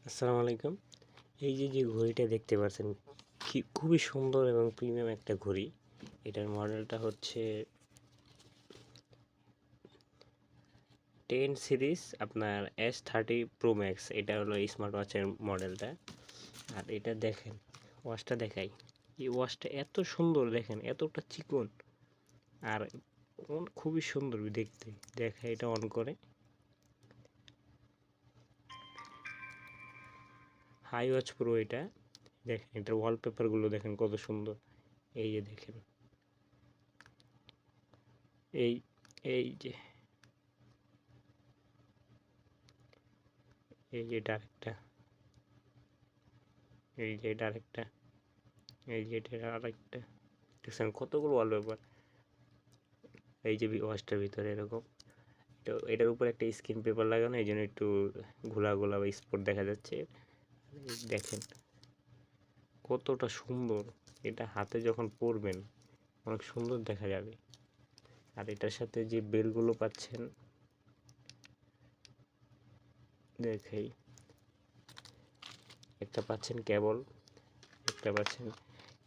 আসসালামু আলাইকুম। এই যে ঘড়িটা দেখতে পাচ্ছেন খুবই সুন্দর এবং প্রিমিয়াম একটা ঘড়ি। এটার মডেলটা হচ্ছে 10 সিরিজ আপনার S30 Pro Max। এটা হলো স্মার্ট ওয়াচের মডেলটা। আর এটা দেখেন, ওয়াচটা দেখাই। এই ওয়াচটা এত সুন্দর, দেখেন এতটা চিকন আর খুবই সুন্দর দেখতে। দেখা এটা অন করে হাই ওয়াচ প্রো। এটা দেখেন, এটার ওয়ালপেপারগুলো দেখেন কত সুন্দর। এই যে দেখেন, এই এই যে এই যে এটা আরেকটা, এই যে এটা আরেকটা, এই যে এটা আরেকটা। দেখছেন কতগুলো ওয়ালপেপার। এই যে ওয়াচটার ভিতরে এরকম, এটার উপর একটা স্ক্রিন পেপার লাগানো, এই জন্য একটু ঘোলা ঘোলা বা স্পট দেখা যাচ্ছে। দেখেন কতটা সুন্দর। এটা হাতে যখন পরবেন অনেক সুন্দর দেখা যাবে। আর এটার সাথে যে বেলগুলো পাচ্ছেন, দেখেই একটা পাচ্ছেন কেবল, একটা পাচ্ছেন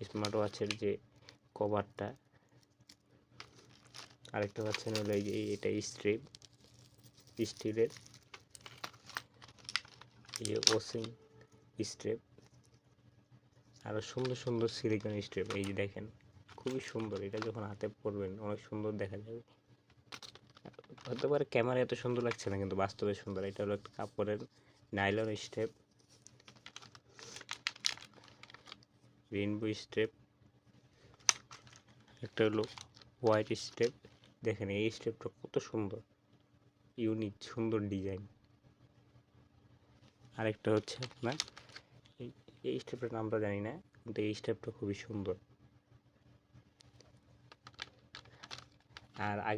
স্মার্ট ওয়াচের যে কভারটা, আরেকটা পাচ্ছেন হলো এই যে এটা স্ট্রিপ স্টিলের, এই যে ওসিং স্ট্রেপ, আরও সুন্দর সুন্দর সিলিকন স্ট্রেপ। এই যে দেখেন খুবই সুন্দর। এটা যখন হাতে পরবেন অনেক সুন্দর দেখা যাবে। হতে পারে ক্যামেরা এত সুন্দর লাগছে না, কিন্তু বাস্তবে সুন্দর। এটা হলো একটা কাপড়ের নাইলন স্ট্রেপ, রেইনবো স্ট্রেপ, একটা হলো হোয়াইট স্ট্রেপ। দেখেন এই স্ট্রেপটা কত সুন্দর, ইউনিক সুন্দর ডিজাইন। আরেকটা হচ্ছে আপনার এই স্টেপটার নামটা জানি না, কিন্তু এই স্টেপটা খুবই সুন্দর। আর আগে